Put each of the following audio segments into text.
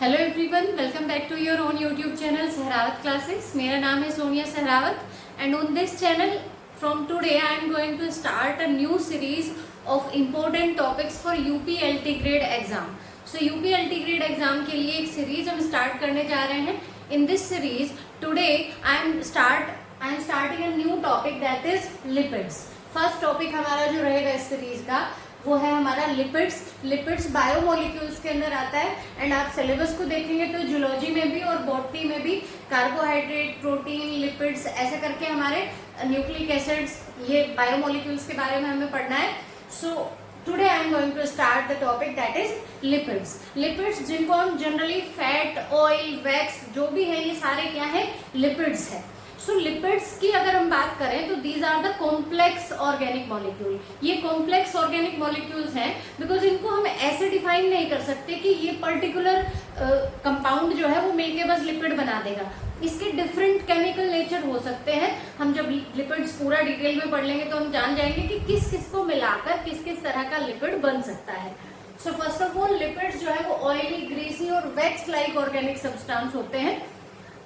Hello everyone, welcome back to your own YouTube channel Sehrawat classes. मेरा नाम है Sonia Sehrawat and on this channel from today I am going to start a new series of important topics for UPLT grade exam. So UPLT grade exam के लिए एक series हम start करने जा रहे हैं। In this series today I am starting a new topic that is lipids. First topic हमारा जो रहेगा इस सीरीज का वो है हमारा लिपिड्स। लिपिड्स बायोमोलिक्यूल्स के अंदर आता है एंड आप सिलेबस को देखेंगे तो जूलॉजी में भी और बॉटनी में भी कार्बोहाइड्रेट, प्रोटीन, लिपिड्स ऐसे करके हमारे न्यूक्लिक एसिड्स, ये बायोमोलिक्यूल्स के बारे में हमें पढ़ना है। So today I am going to start the topic that is lipids. Lipids जिनको हम जनरली फैट, ऑयल, वैक्स जो भी है ये सारे क्या है, लिपिड्स है। सो लिपिड्स की अगर हम बात करें तो these are the complex organic molecule. ये कॉम्प्लेक्स ऑर्गेनिक मॉलिक्यूल्स हैं बिकॉज इनको हम ऐसे डिफाइन नहीं कर सकते कि ये पर्टिकुलर कंपाउंड जो है वो मिलके बस लिपिड बना देगा। इसके डिफरेंट केमिकल नेचर हो सकते हैं। हम जब लिपिड्स पूरा डिटेल में पढ़ लेंगे तो हम जान जाएंगे कि किस किस को मिलाकर किस किस तरह का लिपिड बन सकता है। So first of all lipids जो है वो ऑयली, ग्रीसी और वैक्स लाइक ऑर्गेनिक सब्सटेंस होते हैं।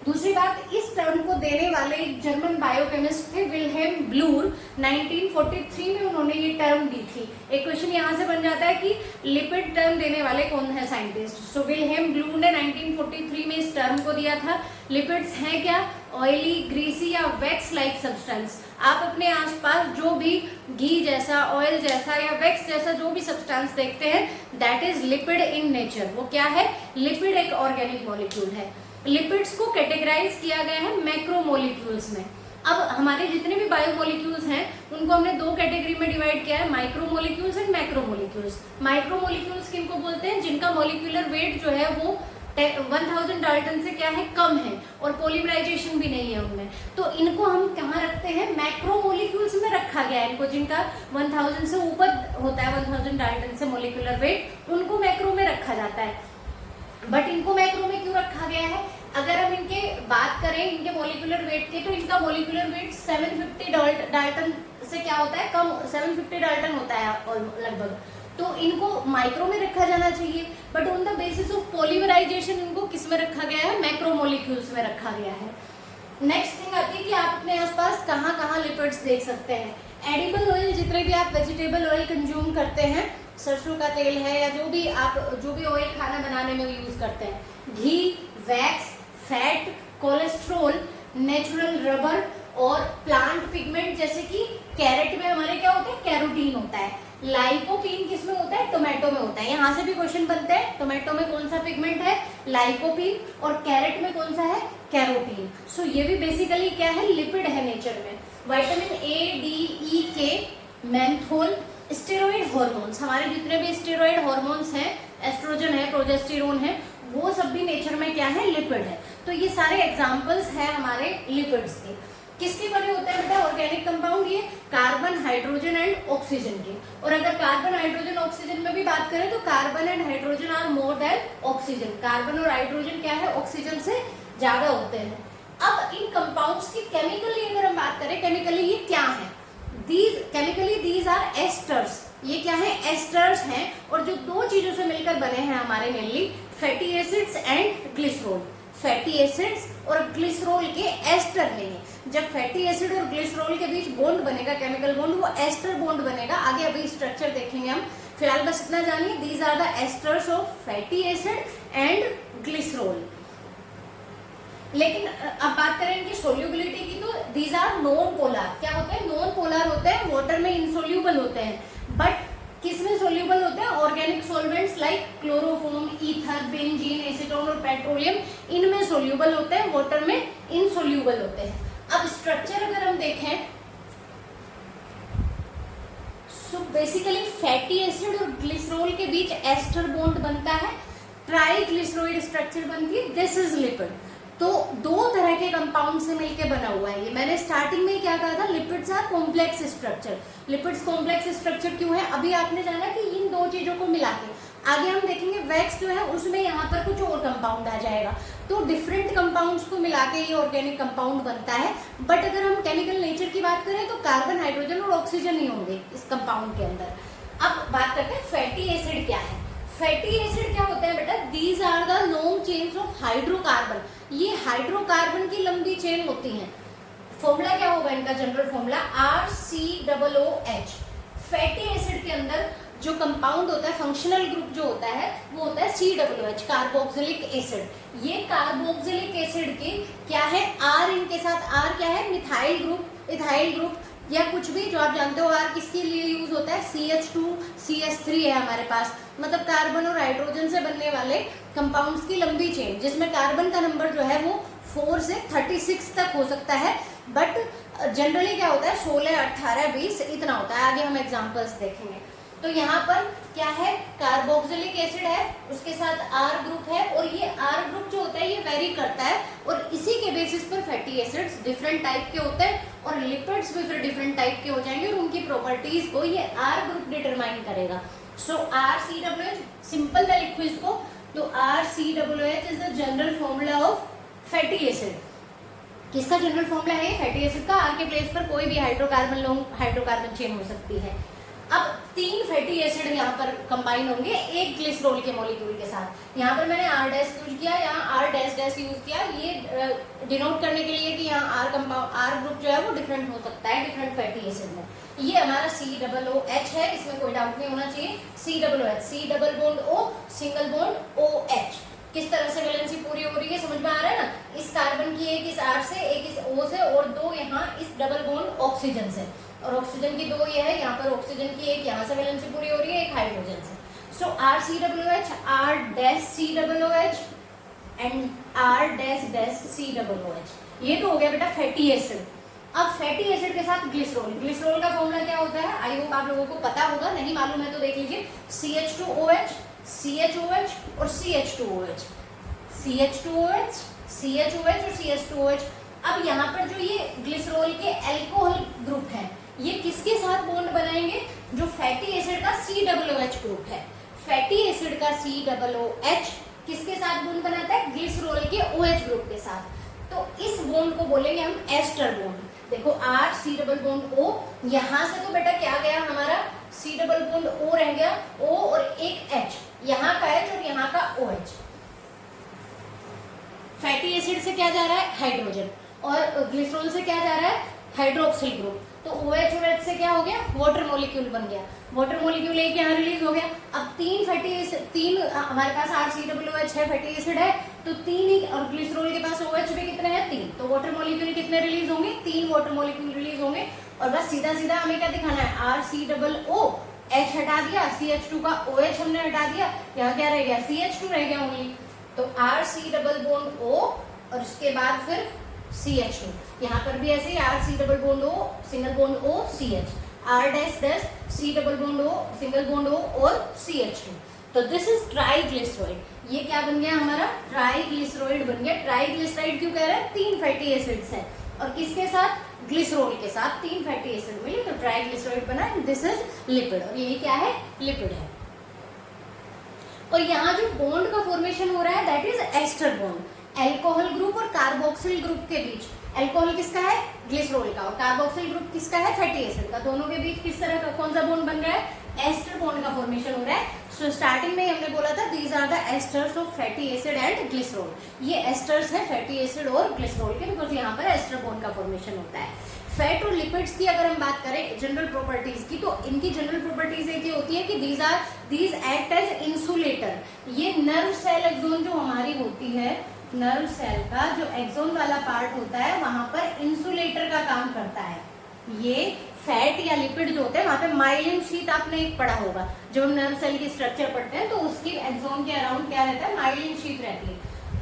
दूसरी बात, इस टर्म को देने वाले एक जर्मन बायोकेमिस्ट थे विल्हेम ब्लूर। 1943 में उन्होंने ये टर्म दी थी। एक क्वेश्चन यहाँ से बन जाता है कि लिपिड टर्म देने वाले कौन है साइंटिस्ट। सो विल्हेम ब्लूर ने 1943 में इस टर्म को दिया था। लिपिड्स हैं क्या? ऑयली, ग्रीसी या वैक्स लाइक सब्सटेंस। आप अपने आसपास जो भी घी जैसा, ऑयल जैसा या वैक्स जैसा जो भी सब्सटेंस देखते हैं that is lipid in nature. वो क्या है? लिपिड एक ऑर्गेनिक मॉलिक्यूल है। लिपिड्स को कैटेगराइज किया गया है मैक्रोमोलिक्यूल्स में। अब हमारे जितने भी बायोमोलिक्यूल्स हैं उनको हमने दो कैटेगरी में डिवाइड किया है, माइक्रोमोलिक्यूल्स एंड मैक्रोमोलिक्यूल्स। माइक्रोमोलिक्यूल्स किनको बोलते हैं? जिनका मॉलिक्यूलर वेट जो है वो 1000 डाल्टन से क्या है, कम है और पॉलीमराइजेशन भी नहीं है उनमें। तो इनको हम कहाँ रखते हैं? मैक्रोमोलिक्यूल्स में रखा गया है। इनको जिनका 1000 से ऊपर होता है, 1000 डाल्टन से मॉलिक्यूलर वेट, उनको मैक्रो में रखा जाता है। बट इनको मैक्रो में क्यों रखा गया है? अगर हम इनके बात करें इनके मॉलिक्यूलर वेट के, तो इनका मॉलिक्यूलर वेट 750 डाल्टन से क्या होता है, कम 750 डाल्टन होता है लगभग। तो इनको माइक्रो में रखा जाना चाहिए, but on the basis of polymerisation इनको किस में रखा गया है? मैक्रोमोलिक्यूल्स में रखा गया है। नेक्स्ट थिंग आती है कि आप अपने आसपास कहाँ कहाँ लिपिड्स देख सकते हैं। एडिबल ऑयल, जितने भी आप वेजिटेबल ऑयल कंज्यूम करते हैं, सरसों का तेल है या जो भी ऑयल खाना बनाने में यूज करते हैं, घी, wax, fat, cholesterol, natural rubber और प्लांट पिगमेंट जैसे कि कैरेट में हमारे क्या होता है, कैरोटीन होता है। लाइकोपीन किसमें होता है? टोमेटो में होता है। यहाँ से भी क्वेश्चन बनते हैं, टोमेटो में कौन सा पिगमेंट है? लाइकोपीन। और कैरेट में कौन सा है? कैरोटीन। सो ये भी बेसिकली क्या है, लिपिड है नेचर में। विटामिन ए, डी, ई, के, मेंथोल, स्टेरॉइड हार्मोन्स, हमारे जितने भी स्टेरॉइड हार्मोन्स हैं, एस्ट्रोजन है, प्रोजेस्टेरोन है, वो सब भी नेचर में क्या है, लिपिड है। तो ये सारे एग्जांपल्स हैं हमारे लिपिड्स के। किसके बने होते हैं बेटा ऑर्गेनिक कंपाउंड? ये कार्बन, हाइड्रोजन एंड ऑक्सीजन के। और अगर कार्बन, हाइड्रोजन, ऑक्सीजन में भी बात करें तो carbon and hydrogen are more than oxygen. Carbon और हाइड्रोजन क्या है, ऑक्सीजन से ज्यादा होते हैं। अब इन कंपाउंड्स की केमिकली अगर हम बात करें, केमिकली ये क्या है? These are esters. ये क्या है? एस्टर्स हैं। और जो दो चीजों से मिलकर बने हैं हमारे mainly, fatty acids and glycerol. Fatty acids और ग्लिसरॉल के एस्टर है। जब फैटी एसिड और ग्लिसरॉल के बीच बॉन्ड बनेगा, केमिकल बॉन्ड, वो एस्टर बॉन्ड बनेगा। आगे अभी स्ट्रक्चर देखेंगे हम, फिलहाल बस इतना जानिए, these are the esters of fatty acid and glycerol. लेकिन अब बात करें इनकी सोल्यूबिलिटी की, तो दीज आर नॉन पोलर। क्या होते हैं? नॉन पोलर होते हैं, वाटर में इनसोल्यूबल होते हैं। बट किस में सोल्यूबल होते हैं? Organic solvents like chloroform, ether, benzene, acetone और पेट्रोलियम, इनमें सोल्यूबल होते हैं, वाटर में इनसोल्यूबल होते हैं। अब स्ट्रक्चर अगर हम देखें, सो बेसिकली फैटी एसिड और ग्लिसरॉल के बीच एस्टर बॉन्ड बनता है, ट्राइग्लिसराइड स्ट्रक्चर बनती है, दिस इज लिपिड। तो दो तरह के कंपाउंड से मिलकर बना हुआ है ये। मैंने स्टार्टिंग में क्या कहा था, lipids are complex structure. Lipids complex structure क्यों है? अभी आपने जाना कि इन दो चीजों को मिला के आगे हम देखेंगे वैक्स जो है उसमें यहाँ पर कुछ और कंपाउंड आ जाएगा। तो डिफरेंट कंपाउंड्स को मिला के ये ऑर्गेनिक कंपाउंड बनता है। बट अगर हम केमिकल नेचर की बात करें तो कार्बन, हाइड्रोजन और ऑक्सीजन ही होंगे इस कंपाउंड के अंदर। अब बात करते हैं फैटी एसिड क्या है। फैटी एसिड क्या होता है बेटा? These are the long of hydrocarbon, ये हाइड्रोकार्बन की लंबी चेन होती हैं। फॉर्मूला क्या होगा इनका, general formula RCOOH। Fatty acid के अंदर जो कंपाउंड होता है, फंक्शनल ग्रुप जो होता है वो होता है COOH, कार्बोक्सिलिक एसिड। ये कार्बोक्सिलिक एसिड के क्या है, R इनके साथ, R क्या है, मिथाइल ग्रुप, इथाइल ग्रुप, या कुछ भी जो आप जानते हो। R किसके लिए यूज होता है, CH2 CH3 है हमारे पास, मतलब कार्बन और हाइड्रोजन से बनने वाले कंपाउंड्स की लंबी चेन, जिसमें कार्बन का नंबर जो है वो 4 से 36 तक हो सकता है, बट जनरली क्या होता है 16, 18, 20 इतना होता है। आगे हम एग्जांपल्स देखेंगे। तो यहाँ पर क्या है, कार्बोक्सिलिक एसिड है, उसके साथ R ग्रुप है, और ये R ग्रुप जो होता है ये वेरी करता है, और इसी के बेसिस पर फैटी एसिड्स डिफरेंट टाइप के होते हैं, और लिपिड्स भी फिर डिफरेंट टाइप के हो जाएंगे, और उनकी प्रॉपर्टीज को ये R ग्रुप डिटरमाइन करेगा। सो RCOOH, सिंपल मैं लिखूँ इसको, तो RCOOH is the general formula of fatty acid. किसका जनरल फॉर्मूला है, फैटी एसिड का। R के प्लेस पर कोई भी हाइड्रोकार्बन लॉन्ग हाइड्रोकार्बन चेन हो सकती है। अब 3 फैटी एसिड यहाँ पर कंबाइन होंगे एक ग्लिसरॉल के मॉलिक्यूल के साथ। यहाँ पर मैंने R डैश यूज किया, यहाँ R डैश डैश यूज किया, ये डिनोट करने के लिए कि यहाँ R ग्रुप जो है वो डिफरेंट हो सकता है डिफरेंट फैटी एसिड में। ये हमारा COOH है, इसमें कोई डाउट नहीं होना चाहिए। COOH, C double bond O, single bond OH। किस तरह से वैलेंसी पूरी हो रही है, समझ में आ रहा है ना। इस कार्बन की एक इस R से, एक इस O से, और 2 यहाँ इस डबल बॉन्ड ऑक्सीजन से, और ऑक्सीजन की 2 ये है, यहाँ पर ऑक्सीजन की एक यहाँ से वैलेंसी पूरी हो रही है, एक हाइड्रोजन से। सो RCOOH, R dash COOH and R dash dash COOH। ये तो हो गया बेटा फैटी एसिड। अब फैटी एसिड के साथ ग्लिसरॉल, ग्लिसरॉल का फॉर्मूला क्या होता है, आई होप आप लोगों को पता होगा, नहीं मालूम है तो देख लीजिए। CH2OH, CHOH और CH2OH, CH2OH, CHOH और CH2OH। अब यहाँ पर जो ये ग्लिसरॉल के अल्कोहल ग्रुप है, ये किसके साथ बॉन्ड बनाएंगे, जो फैटी एसिड का COOH ग्रुप है। फैटी एसिड का COOH किसके साथ बॉन्ड बनाता है, ग्लिसरॉल के OH ग्रुप के साथ। तो इस बॉन्ड को बोलेंगे हम एस्टर बॉन्ड। देखो R C double bond O, यहाँ से तो बेटा क्या गया हमारा C डबल बॉन्ड O रह गया, O और एक H, यहाँ का H और यहाँ का OH। फैटी एसिड से क्या जा रहा है, हाइड्रोजन, और ग्लिसरॉल से क्या जा रहा है, हाइड्रोक्सिल ग्रुप। तो OH और H से क्या हो गया, वाटर मॉलिक्यूल बन गया, वाटर मॉलिक्यूल एक यहाँ रिलीज हो गया। अब 3 फैटी एसिड, 3 हमारे पास RCOOH है, फैटी एसिड है, तो 3 ही, और ग्लिसरॉल के पास OH भी कितने हैं, 3, तो वाटर मॉलिक्यूल कितने रिलीज होंगे, 3 वाटर मॉलिक्यूल रिलीज होंगे। और बस सीधा सीधा हमें क्या दिखाना है, RCOOH हटा दिया, CH2 का OH हमने हटा दिया, यहाँ क्या रह गया, CH2 रह गया ओनली। तो RC डबल बॉन्ड O और उसके बाद फिर CH2, यहाँ पर भी ऐसे ही RC double bond O, single bond O, CH, R dash dash C double bond O, single bond O और CH2। तो दिस इज ट्राइग्लिसराइड। ये क्या बन गया हमारा, ट्राइग्लिसराइड बन गया। ट्राइग्लिसराइड क्यों कह रहे हैं, 3 फैटी एसिड्स हैं, और किसके साथ, ग्लिसरॉल के साथ 3 फैटी एसिड मिले तो ट्राइग्लिसराइड बना। दिस इज लिपिड, और ये क्या है, लिपिड है। और यहाँ जो बॉन्ड का फॉर्मेशन हो रहा है that is ester bond, alcohol group और कार्बोक्सिल ग्रुप के बीच। अल्कोहल किसका है, ग्लिसरॉल का, और कार्बोक्सिल ग्रुप किसका है, फैटी एसिड का। दोनों के बीच किस तरह का कौन सा बॉन्ड बन रहा है, एस्टर बॉन्ड का फॉर्मेशन हो रहा है। सो स्टार्टिंग में हमने बोला था these are the esters of fatty acid and glycerol. ये एस्टर्स है फैटी एसिड और ग्लिसरॉल के, बिकॉज यहाँ पर एस्टर बॉन्ड का फॉर्मेशन होता है। फैट और लिपिड्स की अगर हम बात करें जनरल प्रॉपर्टीज की, तो इनकी जनरल प्रॉपर्टीज एक ये होती है कि दीज एक्ट एज इंसुलेटर। ये नर्व सेल एक्सोन जो हमारी होती है, नर्व सेल का जो एक्सोन वाला पार्ट होता है वहां पर इंसुलेटर का काम करता है। ये फैट या लिपिड जो होते हैं वहां पे माइलिन शीट आपने एक पढ़ा होगा, जब हम नर्व सेल की स्ट्रक्चर पढ़ते हैं तो उसकी एक्सोन के अराउंड क्या रहता है, माइलिन शीट रहती है।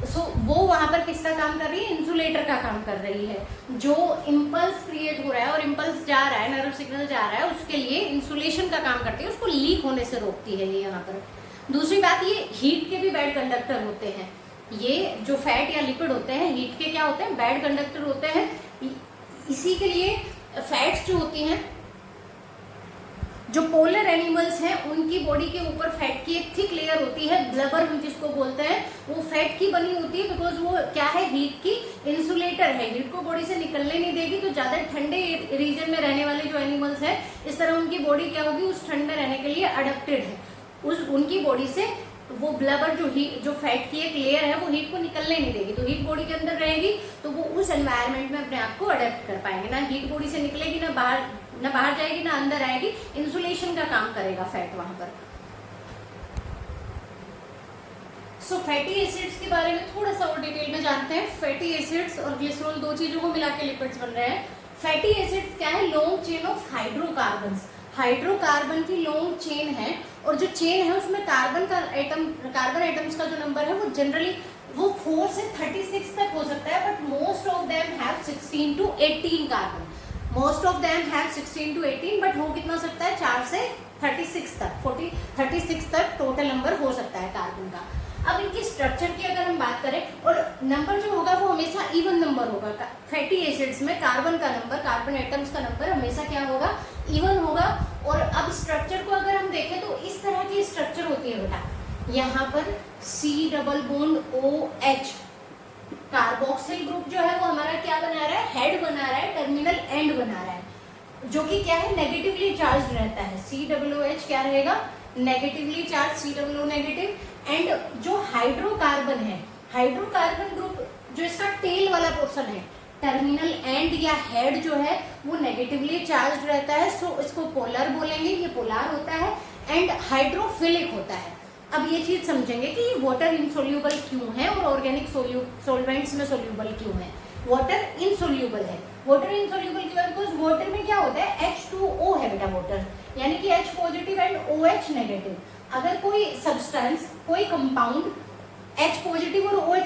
सो वो वहां पर किसका काम कर रही है, इंसुलेटर का काम कर रही है। जो इम्पल्स क्रिएट हो रहा है और इम्पल्स जा रहा है, नर्व सिग्नल जा रहा है, उसके लिए इंसुलेशन का काम करती है, उसको लीक होने से रोकती है ये यहाँ पर। दूसरी बात, ये हीट के भी बैड कंडक्टर होते हैं। ये जो फैट या लिपिड होते हैं हीट के क्या होते हैं, बैड कंडक्टर होते हैं। इसी के लिए फैट्स जो होती हैं, जो पोलर एनिमल्स हैं उनकी बॉडी के ऊपर फैट की एक थिक लेयर होती है, ब्लबर हम जिसको बोलते हैं, वो फैट की बनी होती है, बिकॉज वो क्या है, हीट की इंसुलेटर है, हीट को बॉडी से निकलने नहीं देगी। तो ज्यादा ठंडे रीजन में रहने वाले जो एनिमल्स हैं, इस तरह उनकी बॉडी क्या होगी, उस ठंड में रहने के लिए अडेप्टेड है, उनकी बॉडी से तो वो ब्लबर जो फैट की एक लेयर है वो हीट को निकलने नहीं देगी, तो हीट बॉडी के अंदर रहेगी, तो वो उस एनवायरनमेंट में अपने आप को अडेप्ट कर पाएंगे। ना हीट बॉडी से निकलेगी, ना बाहर जाएगी, ना अंदर आएगी, इंसुलेशन का काम करेगा फैट वहां पर। सो फैटी एसिड्स के बारे में थोड़ा सा और डिटेल में जानते हैं। फैटी एसिड्स और ग्लिसरॉल दो चीजों को मिला के लिपिड्स बन रहे हैं। फैटी एसिड्स क्या है? Long chain of hydrocarbon. Hydrocarbon की लॉन्ग चेन है, और जो चेन है उसमें कार्बन एटम्स का जो नंबर है वो जनरली वो 4 से 36 तक हो सकता है, but most of them have 16 to 18 carbon. Most of them have 16 to 18, but हो कितना सकता है? 4 से 36 तक, 36 तक टोटल नंबर हो सकता है कार्बन का। अब इनकी स्ट्रक्चर की अगर हम बात करें, और नंबर जो होगा वो हमेशा इवन नंबर होगा। फैटी एसिड्स में कार्बन का नंबर, कार्बन एटम्स का नंबर हमेशा क्या होगा? इवन होगा। और अब स्ट्रक्चर को अगर हम देखें तो इस तरह की स्ट्रक्चर होती है बेटा। यहाँ पर C double bond OH, carboxyl group जो है वो हमारा क्या बना रहा है? हेड बना रहा है, टर्मिनल एंड बना रहा है, जो कि क्या है? नेगेटिवली चार्ज रहता है। COOH क्या रहेगा? Negatively charge, COO negative. And जो हाइड्रोकार्बन है, हाइड्रोकार्बन ग्रुप जो इसका टेल वाला पोर्शन है, टर्मिनल एंड या हेड जो है वो नेगेटिवली चार्ज रहता है, सो इसको पोलर बोलेंगे, ये पोलर होता है। एंड हाइड्रोफिलिक होता है। अब ये चीज समझेंगे कि वाटर इनसोल्यूबल क्यों है और ऑर्गेनिक सॉल्वेंट्स में सोल्यूबल क्यों है। वाटर इनसोल्यूबल है। वाटर इनसोल्यूबल क्यों है? बिकॉज वाटर में क्या होता है? H2O है बेटा वाटर, यानी कि H positive and OH negative. अगर कोई सब्सटेंस, कोई कंपाउंड H पॉजिटिव और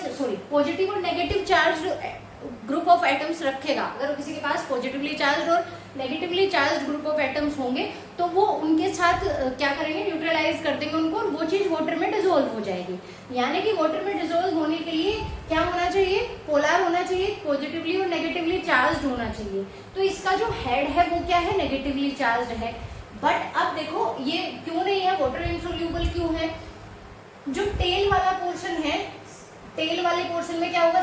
पॉजिटिव और negative charge group of atoms रखेगा, अगर किसी के पास पॉजिटिवली चार्ज और negatively charge group of atoms होंगे तो वो उनके साथ क्या करेंगे? न्यूट्रलाइज कर देंगे उनको, और वो चीज वाटर में डिसॉल्व हो जाएगी। यानी कि वाटर में डिसॉल्व होने के लिए क्या होना चाहिए? पोलर होना चाहिए, पॉजिटिवली और नेगेटिवली चार्ज होना चाहिए। तो इसका जो हेड है वो क्या है? नेगेटिवली चार्ज है। बट अब देखो ये क्यों नहीं है? वाटर इनसोल्यूबल क्यों है? जो टेल वाला पोर्शन है, टेल वाले पोर्शन में क्या होगा?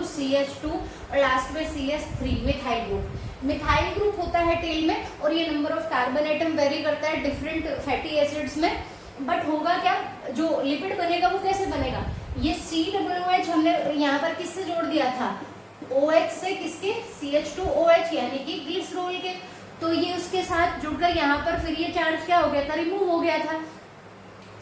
CH2 और लास्ट में CH3, methyl group. Methyl group होता है टेल में, और ये number of carbon atom very करता है डिफरेंट फैटी एसिड्स में। बट होगा क्या? जो लिपिड बनेगा वो कैसे बनेगा? ये COOH हमने यहाँ पर किससे जोड़ दिया था? OH से, किसके? CH2OH, यानी कि ग्लिसरॉल के। तो ये उसके साथ जुड़कर यहाँ पर फिर ये चार्ज क्या हो गया था? रिमूव हो गया था।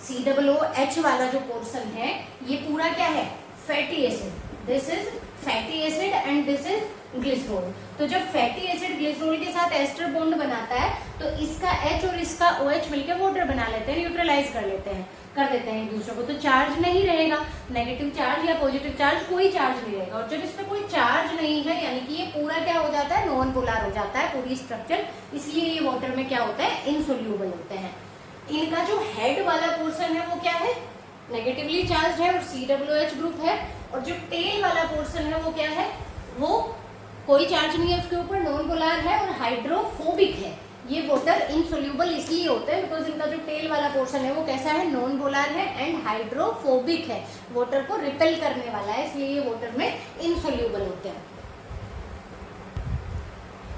COOH वाला जो पोर्शन है ये पूरा क्या है? Fatty acid. This is fatty acid and this is glycerol. तो जब फैटी एसिड ग्लिसरॉल के साथ एस्टर बॉन्ड बनाता है तो इसका H और इसका OH मिलकर वाटर बना लेते हैं, न्यूट्रलाइज कर देते हैं एक दूसरे को। तो चार्ज नहीं रहेगा, नेगेटिव चार्ज या पॉजिटिव चार्ज, कोई चार्ज नहीं रहेगा। और जब इसमें कोई चार्ज नहीं है यानी कि ये पूरा क्या हो जाता है? नॉन पोलर हो जाता है पूरी स्ट्रक्चर, इसलिए ये वाटर में क्या होता है? इनसोल्यूबल होते हैं। इनका जो हेड वाला पोर्शन है वो क्या है? नेगेटिवली चार्ज है और COOH ग्रुप है। और जो टेल वाला पोर्शन है वो क्या है? वो कोई चार्ज नहीं है उसके ऊपर, नॉन पोलर है और हाइड्रोफोबिक है। ये वाटर इनसोल्यूबल इसलिए होते हैं बिकॉज इनका जो टेल वाला पोर्शन है वो कैसा है? नॉन पोलर है एंड हाइड्रोफोबिक है, वाटर को रिपेल करने वाला है, इसलिए ये वाटर में इनसोल्यूबल होते हैं।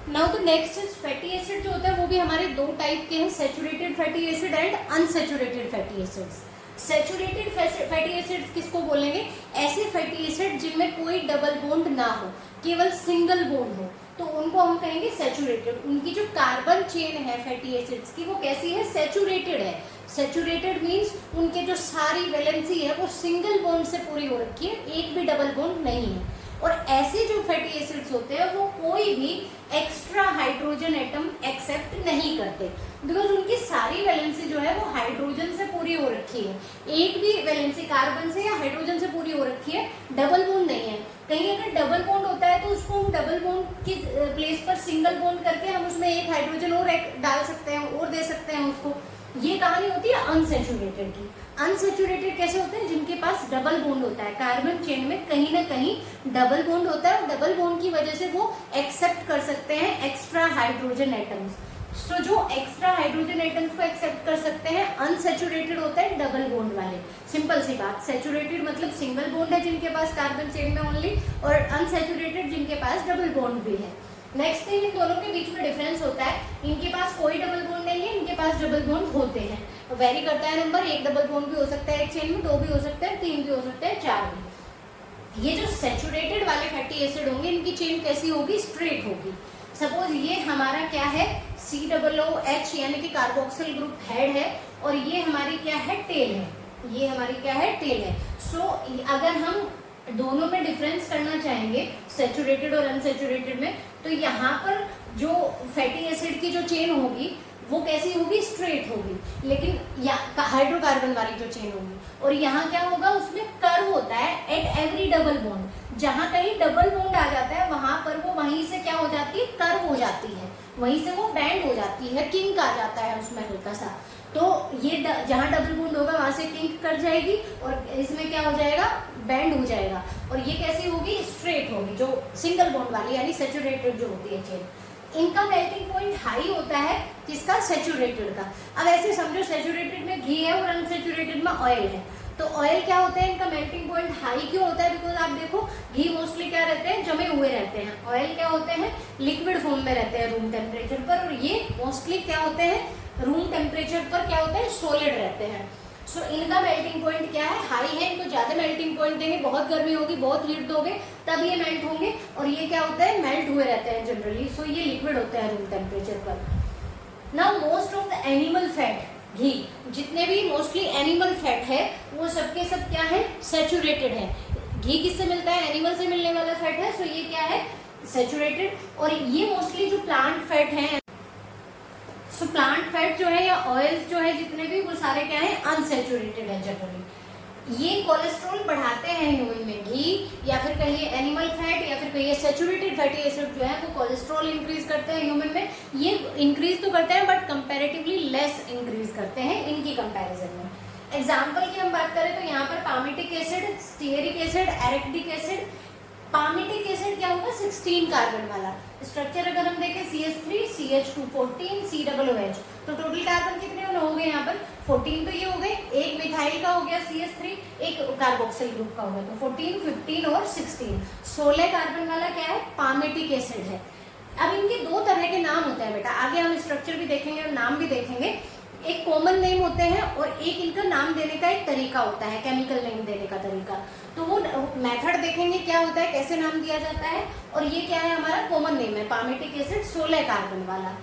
Now the next is fatty acid जो होता है वो भी हमारे दो टाइप के हैं, saturated fatty acid and unsaturated fatty acids. Saturated fatty acids किसको बोलेंगे? ऐसे फैटी एसिड जिनमें कोई डबल बॉन्ड ना हो, केवल सिंगल बॉन्ड हो, तो उनको हम कहेंगे सैचुरेटेड। उनकी जो कार्बन चेन है फैटी एसिड्स की वो कैसी है? सैचुरेटेड है। सैचुरेटेड मीन्स उनके जो सारी वैलेंसी है वो सिंगल बॉन्ड से पूरी हो रखी है, एक भी डबल बॉन्ड नहीं है। और ऐसे जो फैटी एसिड्स होते हैं वो कोई भी एक्स्ट्रा हाइड्रोजन एटम एक्सेप्ट नहीं करते, बिकॉज उनकी सारी वैलेंसी जो है वो हाइड्रोजन से पूरी हो रखी है, एक भी वैलेंसी कार्बन से या हाइड्रोजन से पूरी हो रखी है, डबल बॉन्ड नहीं है। कहीं अगर डबल बॉन्ड होता है तो उसको हम डबल बॉन्ड की प्लेस पर सिंगल बॉन्ड करके हम उसमें एक हाइड्रोजन और एक डाल सकते हैं और दे सकते हैं उसको। ये कहानी होती है अनसैचुरेटेड की। अनसैचुरेटेड कैसे होते हैं? जिनके पास डबल बॉन्ड होता है, कार्बन चेन में कहीं ना कहीं डबल बॉन्ड होता है और डबल बॉन्ड की वजह से वो एक्सेप्ट कर सकते हैं एक्स्ट्रा हाइड्रोजन एटम्स। तो जो एक्स्ट्रा हाइड्रोजन एटम्स को एक्सेप्ट कर सकते हैं अनसैचुरेटेड होते हैं डबल बॉन्ड वाले। सिंपल सी बात, सैचुरेटेड मतलब सिंगल बॉन्ड है जिनके पास कार्बन चेन में ओनली, और अनसैचुरेटेड जिनके पास डबल बॉन्ड भी है। नेक्स्ट थिंग, इन दोनों के बीच में डिफरेंस होता है, इनके पास कोई डबल बॉन्ड नहीं है, इनके पास डबल बॉन्ड होते हैं। वेरी करता है नंबर, एक डबल बॉन्ड भी हो सकता है एक चेन में, 2 भी हो सकता है, 3 भी हो सकता है, 4 भी। ये जो सैचुरेटेड वाले फैटी एसिड होंगे इनकी चेन कैसी होगी, स्ट्रेट होगी। सपोज ये हमारा क्या है, COOH यानी कि कार्बोक्सिल ग्रुप हेड है, और ये हमारी क्या है, टेल है, ये हमारी क्या है, टेल है। सो अगर हम दोनों में डिफरेंस करना चाहेंगे सैचुरेटेड और अनसैचुरेटेड में, तो यहाँ पर जो फैटी एसिड की जो चेन होगी वो कैसी होगी, स्ट्रेट होगी, लेकिन हाइड्रोकार्बन वाली जो चेन होगी, और यहाँ क्या होगा, उसमें कर्व होता है एट एवरी डबल बॉन्ड। जहाँ कहीं डबल बॉन्ड आ जाता है वहां पर वो वहीं से क्या हो जाती है, कर्व हो जाती है, वहीं से वो बैंड हो जाती है, किंक आ जाता है उसमें हल्का सा। तो ये जहाँ डबल बॉन्ड होगा वहां से किंक कर जाएगी, और इसमें क्या हो जाएगा, बैंड हो जाएगा, और ये कैसी होगी, स्ट्रेट होगी, जो सिंगल बॉन्ड वाली यानी सैचुरेटेड जो होती है चेन। इनका मेल्टिंग पॉइंट हाई होता है, किसका, सैचुरेटेड का। अब ऐसे समझो सैचुरेटेड में घी है और अनसैचुरेटेड में ऑयल है, तो ऑयल क्या होता है, इनका मेल्टिंग पॉइंट हाई क्यों होता है, बिकॉज आप देखो घी मोस्टली क्या रहते हैं, जमे हुए रहते हैं, ऑयल क्या होते हैं, लिक्विड फॉर्म में रहते हैं रूम टेम्परेचर पर, और ये मोस्टली क्या होते हैं, रूम टेम्परेचर पर क्या होते हैं, सॉलिड रहते हैं। सो इनका मेल्टिंग पॉइंट क्या है, हाई है, इनको ज्यादा मेल्टिंग पॉइंट देंगे, बहुत गर्मी होगी, बहुत हीट दोगे तब ये मेल्ट होंगे, और ये क्या होता है, मेल्ट हुए रहते हैं जनरली। सो ये लिक्विड होते हैं रूम टेम्परेचर पर। Now most of the animal fat, घी, जितने भी मोस्टली एनिमल फैट है वो सबके सब क्या है, सैचुरेटेड है। घी किससे मिलता है, एनिमल से मिलने वाला फैट है, सो ये क्या है, सैचुरेटेड। और ये मोस्टली जो प्लांट फैट है, सो प्लांट फैट जो है या ऑयल्स जो है जितने भी, वो सारे क्या है, अनसैचुरेटेड है जनरली। ये कोलेस्ट्रॉल बढ़ाते हैं ह्यूमन में, घी या फिर कहिए एनिमल फैट या फिर कहिए सैचुरेटेड फैटी एसिड जो है वो कोलेस्ट्रॉल इंक्रीज करते हैं ह्यूमन में। ये इंक्रीज तो करते हैं बट कंपैरेटिवली लेस इंक्रीज करते हैं इनकी कंपैरिजन में। एग्जाम्पल की हम बात करें तो यहाँ पर palmitic acid, stearic acid, arachidic acid. Palmitic acid क्या होगा, 16 कार्बन वाला। स्ट्रक्चर अगर हम देखें CH3 CH2 14 COOH, तो टोटल कार्बन कितने हो गए यहाँ पर, 14 तो ये हो गए, एक मिथाइल का हो गया CH3, एक कार्बोक्सिल ग्रुप का हो गया, तो 14 15 और 16 16 कार्बन वाला क्या है, पामिटिक एसिड है। अब इनके दो तरह के नाम होते हैं बेटा, आगे हम स्ट्रक्चर भी देखेंगे और नाम भी देखेंगे। एक कॉमन नेम होते हैं और एक इनका नाम देने का एक तरीका होता है, केमिकल नेम देने का तरीका। तो वो मेथड देखेंगे क्या होता है, कैसे नाम दिया जाता है। और ये क्या है, हमारा कॉमन नेम है, पामिटिक एसिड 16 कार्बन वाला,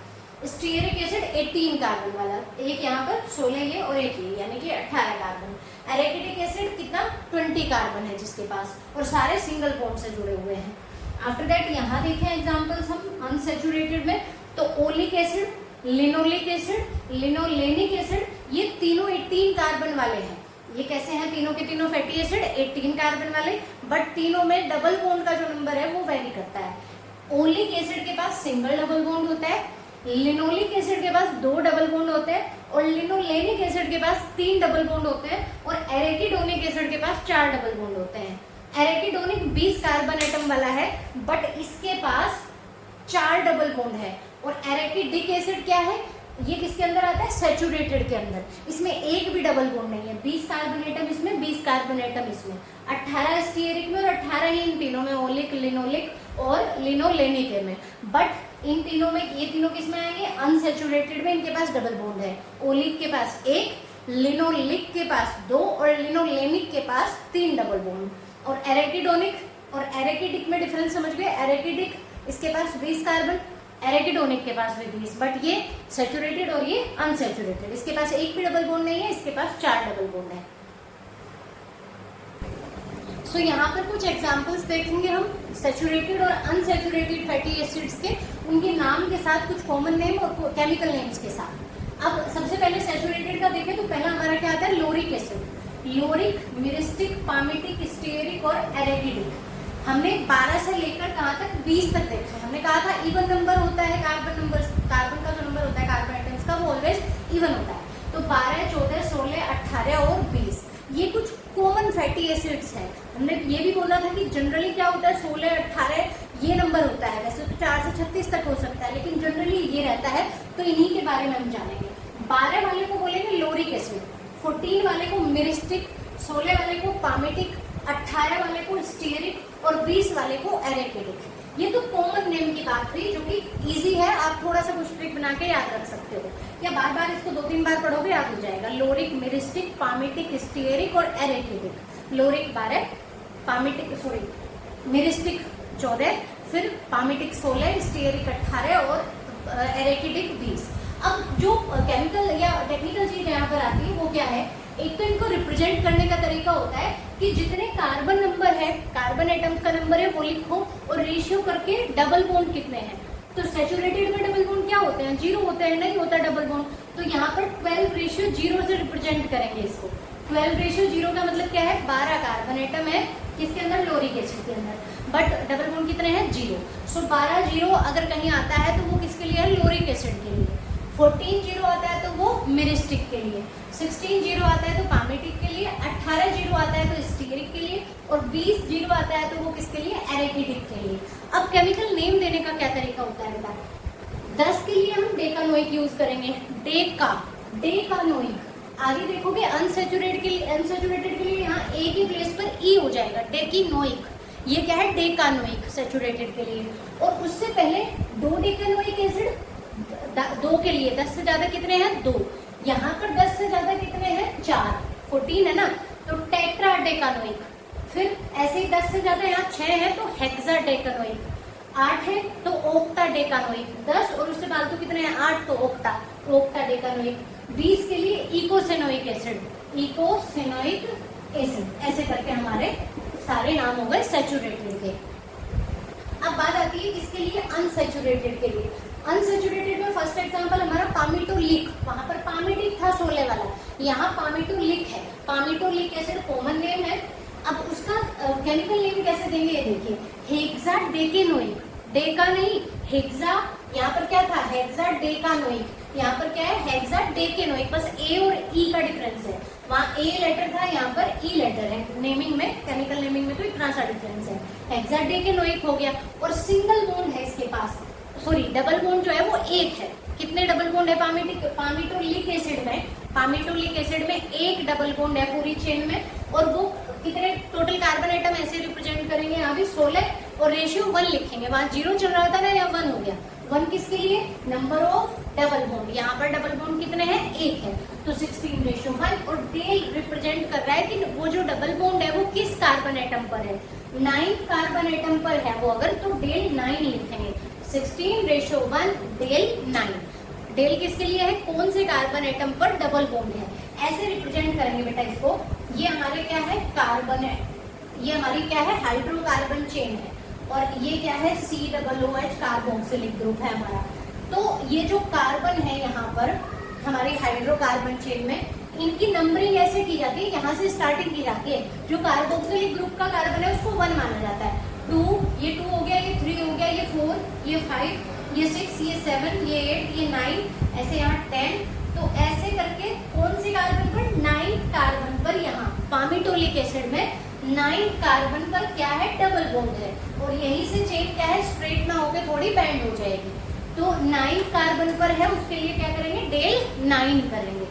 स्टीयरिक एसिड 18 कार्बन वाला, एक यहाँ पर 16 ये और एक ये, यानी कि 18 कार्बन। एरेकिडिक एसिड कितना, 20 कार्बन है जिसके पास, और सारे सिंगल बॉन्ड से जुड़े हुए हैं। आफ्टर दैट यहाँ देखें एग्जाम्पल्स हम अनसैचुरेटेड में, तो oleic acid, linoleic acid, linolenic acid, ये तीनों 18 कार्बन वाले हैं। ये कैसे हैं, तीनों के तीनों फैटी एसिड 18 कार्बन वाले, बट तीनों में डबल बॉन्ड का जो नंबर है वो वेरी करता है। ओलिक एसिड के पास सिंगल डबल बॉन्ड होता है, लिनोलिक एसिड के पास 2 डबल बॉन्ड होते हैं, और लिनोलेनिक एसिड के पास 3 डबल बॉन्ड होते हैं, और एरेकिडोनिक एसिड के पास 4 डबल बॉन्ड होते हैं। एरेकिडोनिक 20 कार्बन एटम वाला है, बट इसके पास 4 डबल बॉन्ड है। और एरेकिडिक एसिड क्या है, ये किसके अंदर आता है, सैचुरेटेड के अंदर, इसमें एक भी डबल बॉन्ड नहीं है, 20 कार्बन एटम इसमें, 20 कार्बन एटम इसमें, 18 स्टीयरिक में और 18 ही इन तीनों में, ओलिक, लिनोलिक और लिनोलेनिक में। बट इन तीनों में, ये तीनों किस में आएंगे, अनसैचुरेटेड में, इनके पास डबल बॉन्ड है। ओलिक के पास 1, लिनोलिक के पास 2 और लिनोलेनिक के पास 3 डबल बॉन्ड। और एरेकिडोनिक और एरेकिडिक में डिफरेंस समझ गए, एरेकिडिक इसके पास 20 कार्बन, एरेकिडोनिक के पास भी 20, बट ये सैचुरेटेड और ये अनसैचुरेटेड, इसके पास एक भी डबल बॉन्ड नहीं है, इसके पास 4 डबल बॉन्ड है। सो यहाँ पर कुछ एग्जांपल्स देखेंगे हम सैचुरेटेड और अनसैचुरेटेड फैटी एसिड्स के, उनके नाम के साथ, कुछ कॉमन नेम और केमिकल नेम्स के साथ। अब सबसे पहले सैचुरेटेड का देखें तो पहला हमारा क्या आता है, Lorik acid. Lorik, myristic, palmitic, stearic और एरेकिडिक। हमने 12 से लेकर कहाँ तक, 20 तक देखा है। हमने कहा था इवन नंबर होता है कार्बन नंबर, कार्बन का जो नंबर होता है कार्बन एटम्स का वो ऑलवेज इवन होता है। तो 12, 14, 16, 18 और 20 ये कुछ कॉमन फैटी एसिड्स हैं। हमने ये भी बोला था कि जनरली क्या होता है, 16, 18 ये नंबर होता है, वैसे तो 4 से 36 तक हो सकता है, लेकिन जनरली ये रहता है। तो इन्हीं के बारे में हम जानेंगे। 12 वाले को बोलेंगे लोरिक एसिड, 14 वाले को मिरिस्टिक, 16 वाले को पामिटिक, 18 वाले को स्टीयरिक और 20 वाले को एरेकिडिक। ये तो कॉमन नेम की बात हुई जो कि इजी है, आप थोड़ा सा कुछ ट्रिक बना के याद रख सकते हो, या बार बार इसको 2-3 बार पढ़ोगे याद हो जाएगा। लोरिक, मिरिस्टिक, पामिटिक, स्टीयरिक और एरेकिडिक। लोरिक 12, पामिटिक सॉरी मिरिस्टिक 14, फिर पामिटिक 16, स्टीयरिक 18 और एरेकिडिक 20। अब जो केमिकल या टेक्निकल चीज यहाँ पर आती है वो क्या है, एक तो इनको रिप्रेजेंट करने का तरीका होता है कि जितने कार्बन नंबर है, कार्बन एटम्स का नंबर है वो लिखो और रेशियो करके डबल बॉन्ड कितने हैं। तो सैचुरेटेड में डबल बॉन्ड क्या होते हैं, 0 होते हैं, नहीं होता डबल बॉन्ड। तो यहाँ पर 12:0 से रिप्रेजेंट करेंगे इसको। 12:0 का मतलब क्या है, 12 कार्बन एटम है किसके अंदर, लोरिक एसिड के अंदर, बट डबल बॉन्ड कितने हैं, 0। सो 12:0 अगर कहीं आता है तो वो किसके लिए है, लोरिक एसिड के लिए। 14:0 आता है तो वो मिरिस्टिक के लिए, 16:0 आता है तो पामिटिक के लिए, 18:0 आता है तो स्टीयरिक के लिए, और 20:0 आता है तो वो किसके लिए, एरेकिडिक के लिए। अब केमिकल नेम देने का क्या तरीका होता है बेटा, 10 के लिए हम डेकानोइक यूज करेंगे, डेकानोइक। आगे देखोगे अनसैचुरेटेड के लिए यहाँ ए की प्लेस पर ई हो जाएगा, डेकिनोइक। ये क्या है, डेकानोइक सैचुरेटेड के लिए। और उससे पहले 2 डेकानोइक एसिड, 2 के लिए 10 से ज्यादा कितने हैं, 2। यहाँ पर 10 से ज्यादा कितने हैं, 4, 14 है ना, तो टेट्रा डेकानोइक। फिर ऐसे ही 10 से ज्यादा यहाँ 6 है तो हेक्सा डेकानोइक, 8 है तो ओक्टा डेकानोइक, 10 और उससे फालतू कितने हैं, 8 तो ओक्टा डेकानोइक। 20 के लिए इकोसेनोइक एसिड, ऐसे करके हमारे सारे नाम हो गए सैचुरेटेड के। अब बात आती है किसके लिए, अनसैचुरेटेड के लिए। अनसैचुरेटेड में फर्स्ट एग्जांपल हमारा पामिटोलिक, वहां पर पामिटिक था 16 वाला, यहाँ पामिटोलिक है। पामिटोलिक एसिड कॉमन नेम है। अब उसका केमिकल नेम कैसे देंगे ये देखिए, हेक्सा डेकेनोइक, डेका नहीं हेक्सा, यहाँ पर क्या था, हेक्सा डेकानोइक, यहाँ पर क्या है, हेक्सा डेकेनोइक। बस ए और ई का डिफरेंस है, वहाँ ए लेटर था, यहाँ पर ई लेटर है। नेमिंग में, केमिकल नेमिंग में तो इतना सा डिफरेंस है। हेक्सा डेकेनोइक हो गया। और सिंगल बॉन्ड है इसके पास, सॉरी डबल बॉन्ड जो है वो एक है। कितने डबल बॉन्ड है पामिटोलिक एसिड में, पामिटोलिक एसिड में एक डबल बॉन्ड है पूरी चेन में। और वो कितने टोटल कार्बन एटम ऐसे रिप्रेजेंट करेंगे, यहाँ भी 16 और रेशियो 1 लिखेंगे। वहां 0 चल रहा था ना, यहाँ 1 हो गया। 1 किसके लिए, नंबर ऑफ डबल बॉन्ड, यहाँ पर डबल बॉन्ड कितने हैं, 1 है, तो 16:1। और डेल रिप्रेजेंट कर रहा है कि वो जो डबल बॉन्ड है वो किस कार्बन एटम पर है, 9 कार्बन एटम पर है वो अगर, तो डेल 9 लिखेंगे। 16:1 डेल 9। डेल किसके लिए है, कौन से कार्बन एटम पर डबल बॉन्ड है, ऐसे रिप्रेजेंट करेंगे बेटा इसको। ये हमारे क्या है, कार्बन है, ये हमारी क्या है, हाइड्रोकार्बन चेन है। और ये क्या है, COOH कार्बोक्सिलिक ग्रुप है हमारा। तो ये जो कार्बन है यहाँ पर हमारी हाइड्रोकार्बन चेन में, इनकी नंबरिंग ऐसे की जाती है, यहाँ से स्टार्टिंग की जाती है। जो कार्बोक्सिलिक ग्रुप का कार्बन है उसको 1 माना जाता है, 2, ये 2 हो गया, ये 3 हो गया, ये 4, ये 5, ये 6, ये 7, ये 8, ये 9, ऐसे यहाँ 10। तो ऐसे करके कौन सी कार्बन पर, 9 कार्बन पर यहाँ पामिटोलिक एसिड में 9 कार्बन पर क्या है, डबल बॉन्ड है। और यहीं से चेन क्या है, स्ट्रेट ना होकर थोड़ी बैंड हो जाएगी। तो 9 कार्बन पर है, उसके लिए क्या करेंगे, डेल 9 करेंगे।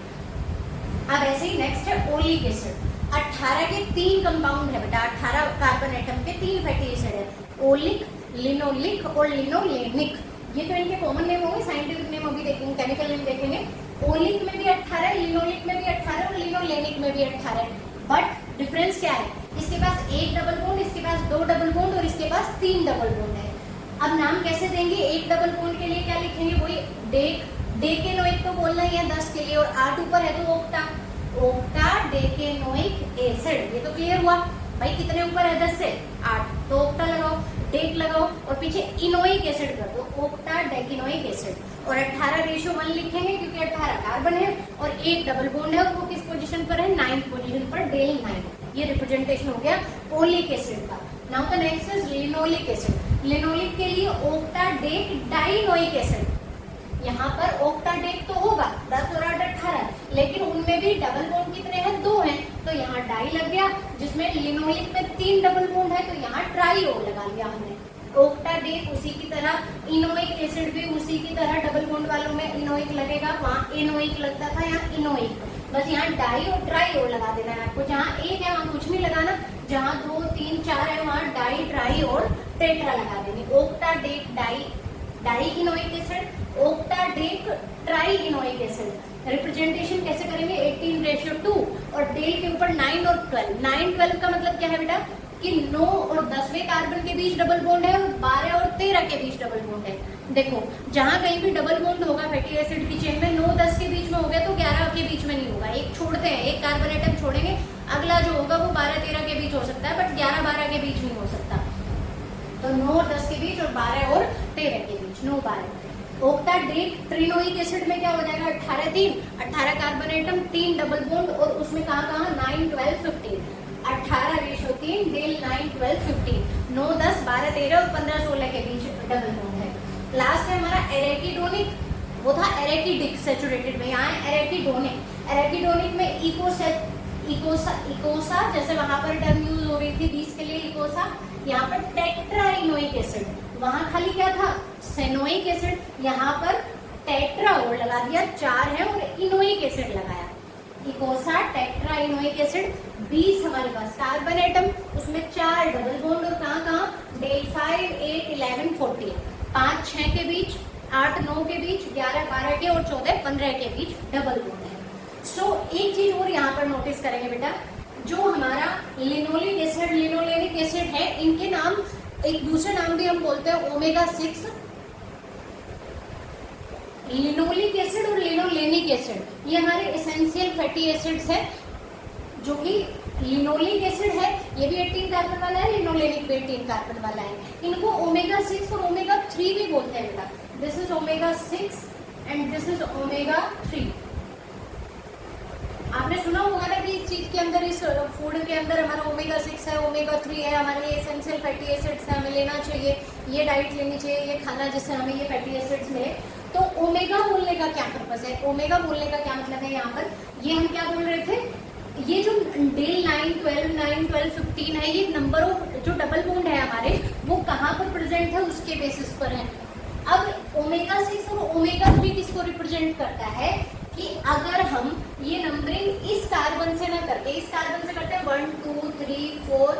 अब ऐसे ही नेक्स्ट है ओलिक एसिड। 18 के 3 कंपाउंड है बेटा, 18 कार्बन एटम के 3 फैटी एसिड है, ओलिक, लिनोलिक और लिनोलेनिक। ये तो इनके कॉमन नेम होंगे, साइंटिफिक नेम अभी देखेंगे, केमिकल नेम देखेंगे। ओलिक में भी 18, लिनोलिक में भी 18 और लिनोलेनिक में भी 18। बट डिफरेंस क्या है, इसके पास 1 डबल बॉन्ड, इसके पास 2 डबल बॉन्ड और इसके पास 3 डबल बॉन्ड है। अब नाम कैसे देंगे, 1 डबल बॉन्ड के लिए क्या लिखेंगे, वही डेकेनोइक तो बोलना ही है 10 के लिए, और 8 ऊपर है तो ओक्टा डेकेनोइक एसिड। ये तो क्लियर हुआ भाई, कितने ऊपर है 10 से 8, तो ओक्टा लगाओ, डेक लगाओ और पीछे इनोइक एसिड कर दो, ओक्टा डेकिनोइक एसिड। और 18:1 लिखेंगे क्योंकि 18 कार्बन है और 1 डबल बॉन्ड है, वो किस पोजीशन पर है, 9th पोजीशन पर, डेल 9। ये रिप्रेजेंटेशन हो गया ओलिक एसिड का। Now the next is linoleic acid. Linoleic के लिए ओक्टा डेक डाइनोइक एसिड। यहाँ पर ओक्टा डेक तो होगा 10 और 8 18, लेकिन उनमें भी डबल बॉन्ड कितने हैं, 2 हैं, तो यहाँ डाई लग गया। जिसमें लिनोलिक में 3 डबल बॉन्ड है तो यहाँ ट्राई ओ लगा लिया हमने। ओक्टा डेक उसी की तरह, इनोइक एसिड भी उसी की तरह, डबल बॉन्ड वालों में इनोइक लगेगा, वहाँ इनोइक लगता था, यहाँ इनोइक। बस यहाँ डाई और ट्राई और लगा देना है आपको। जहाँ 1 है वहाँ कुछ नहीं लगाना, जहाँ 2 3 4 है वहाँ डाई ट्राई और टेट्रा लगा देंगे, octadecadienoic acid, octadecatrienoic acid. Representation कैसे करेंगे, 18:2 और डेल के ऊपर 9 और 12। 9 12 का मतलब क्या है बेटा कि 9 और 10वें कार्बन के बीच डबल बॉन्ड है और 12 और 13 के बीच डबल बॉन्ड है। देखो जहां कहीं भी डबल बॉन्ड होगा फैटी एसिड की चेन में 9 10 के बीच में हो गया तो 11 के बीच में नहीं होगा। एक छोड़ते हैं, एक कार्बन एटम छोड़ेंगे, अगला जो होगा वो 12 13 के बीच हो सकता है, बट 11 12 के बीच नहीं हो सकता। तो 9 और 10 के बीच और 12 और 13 के बीच, 9 12। ओक्टाडेक ट्रिनोइक एसिड में क्या हो जाएगा, 18 3, 18 कार्बन एटम, 3 डबल बॉन्ड और उसमें कहाँ 9 12 15, 18:3, डेल 9 12 15, 9 10 12 13 और 15 16 के बीच डबल बॉन्ड है। लास्ट है हमारा एरेकिडोनिक, वो था एरेकिडिक सैचुरेटेड में, यहाँ है एरेकिडोनिक। एरेकिडोनिक में इकोसा जैसे वहां पर टर्म यूज हो रही थी 20 के लिए इकोसा, यहाँ पर टेट्राइनोइक एसिड, वहां खाली क्या था सेनोइक एसिड, यहाँ पर टेट्रा और लगा दिया, 4 है और इनोइक एसिड लगाया, इकोसा टेट्राइनोइक एसिड। 20 हमारे पास कार्बन एटम, उसमें 4 डबल बॉन्ड और कहाँ डेल 5 8 11 14, 5 6 के बीच, 8 9 के बीच, 11 12 के और 14 15 के बीच डबल बॉन्ड है। सो एक चीज और यहाँ पर नोटिस करेंगे बेटा, जो हमारा लिनोलिक एसिड लिनोलेनिक एसिड है, इनके नाम एक दूसरे नाम भी हम बोलते हैं ओमेगा 6, लिनोलिक एसिड और लिनोलेनिक एसिड, ये हमारे एसेंशियल फैटी एसिड्स है। जो कि लिनोलिक एसिड है ये भी 18 कार्बन वाला है, लिनोलेनिक भी 18 कार्बन वाला है। इनको ओमेगा 6 और ओमेगा 3 भी बोलते हैं बेटा, this is omega 6 and this is omega 3। आपने सुना होगा ना कि इस चीज के अंदर, इस फूड के अंदर हमारा ओमेगा 6 है, ओमेगा 3 है, हमारे ये एसेंशियल फैटी एसिड्स है, हमें लेना चाहिए, ये डाइट लेनी चाहिए, ये खाना जिससे हमें ये फैटी एसिड्स मिले। तो ओमेगा बोलने का क्या पर्पस है, ओमेगा बोलने का क्या मतलब है, यहाँ पर ये हम क्या बोल रहे थे, ये जो डेल 9 12 15 है, ये नंबर ऑफ जो डबल बॉन्ड है हमारे वो कहाँ पर प्रेजेंट है उसके बेसिस पर है। अब ओमेगा 6 और ओमेगा 3 किसको रिप्रेजेंट करता है कि अगर हम ये नंबरिंग इस कार्बन से ना करके, इस कार्बन से करते हैं 1 2 3 4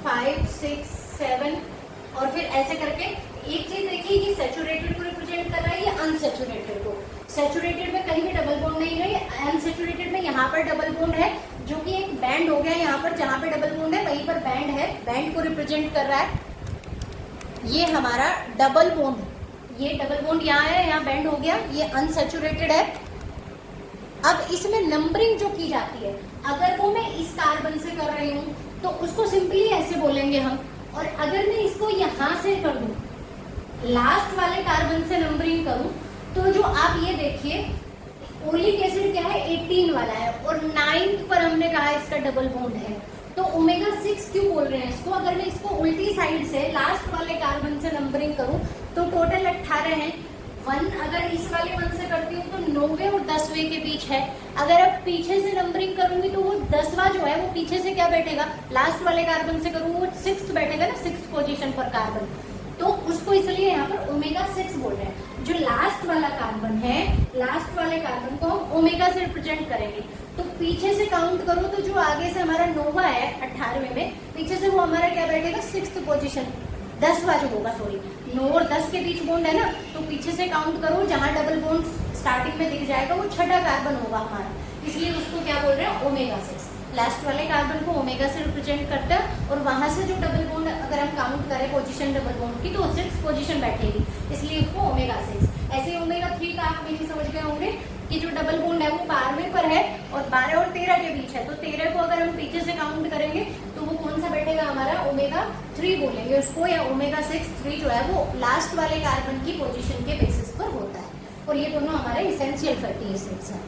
5 6 7 और फिर ऐसे करके, एक चीज देखिए कि सैचुरेटेड को रिप्रेजेंट कर रहा है या अनसैचुरेटेड को। सैचुरेटेड में कहीं भी डबल बॉन्ड नहीं है, अनसैचुरेटेड में यहाँ पर डबल बॉन्ड है, जो कि एक बैंड हो गया यहाँ पर, जहाँ पे डबल बॉन्ड है वहीं पर बैंड है, बैंड को रिप्रेजेंट कर रहा है। ये हमारा डबल बॉन्ड, ये डबल बॉन्ड यहाँ है, यहाँ बैंड हो गया, ये अनसैचुरेटेड है। अब इसमें नंबरिंग जो की जाती है, अगर वो मैं इस कार्बन से कर रही हूँ तो उसको सिंपली ऐसे बोलेंगे हम, और अगर मैं इसको यहाँ से कर दूँ, लास्ट वाले कार्बन से नंबरिंग करूँ, तो जो आप ये देखिए ओलिक एसिड क्या है 18 वाला है और 9th पर हमने कहा इसका डबल बॉन्ड है, तो ओमेगा 6 क्यों बोल रहे हैं इसको। अगर मैं इसको उल्टी साइड से लास्ट वाले कार्बन से नंबरिंग करूं तो टोटल 18 है। 1 अगर इस वाले 1 से करती हूँ तो 9वें और 10वें के बीच है। अगर अब पीछे से नंबरिंग करूंगी तो वो 10वां जो है वो पीछे से क्या बैठेगा, लास्ट वाले कार्बन से करूँ वो 6th बैठेगा ना, 6th पोजीशन पर कार्बन, तो उसको इसलिए यहाँ पर ओमेगा 6 बोल रहे हैं। जो लास्ट वाला कार्बन है, लास्ट वाले कार्बन को हम ओमेगा से रिप्रेजेंट करेंगे। तो पीछे से काउंट करो तो जो आगे से हमारा नोवा है 18वें में, पीछे से वो हमारा क्या बैठेगा 6th पोजीशन, 10वां जो होगा, सॉरी 9 और 10 के बीच बॉन्ड है ना, तो पीछे से काउंट करो, जहाँ डबल बॉन्ड स्टार्टिंग में दिख जाएगा वो 6ठा कार्बन होगा हमारा, इसलिए उसको क्या बोल रहे हैं ओमेगा 6। लास्ट वाले कार्बन को ओमेगा से रिप्रेजेंट करता है और वहां से जो डबल बॉन्ड अगर हम काउंट करें पोजीशन डबल बॉन्ड की तो 6 पोजीशन बैठेगी, इसलिए उसको ओमेगा 6। ऐसे ओमेगा 3 का आप मेरी समझ गए होंगे कि जो डबल बॉन्ड है वो 12वें पर है और 12 और 13 के बीच है, तो 13 को अगर हम पीछे से काउंट करेंगे तो वो कौन सा बैठेगा हमारा ओमेगा 3 बोलेंगे उसको, या ओमेगा 6 3 जो है वो लास्ट वाले कार्बन की पोजीशन के बेसिस पर होता है। और ये दोनों हमारे एसेंशियल फैटी एसिड्स हैं।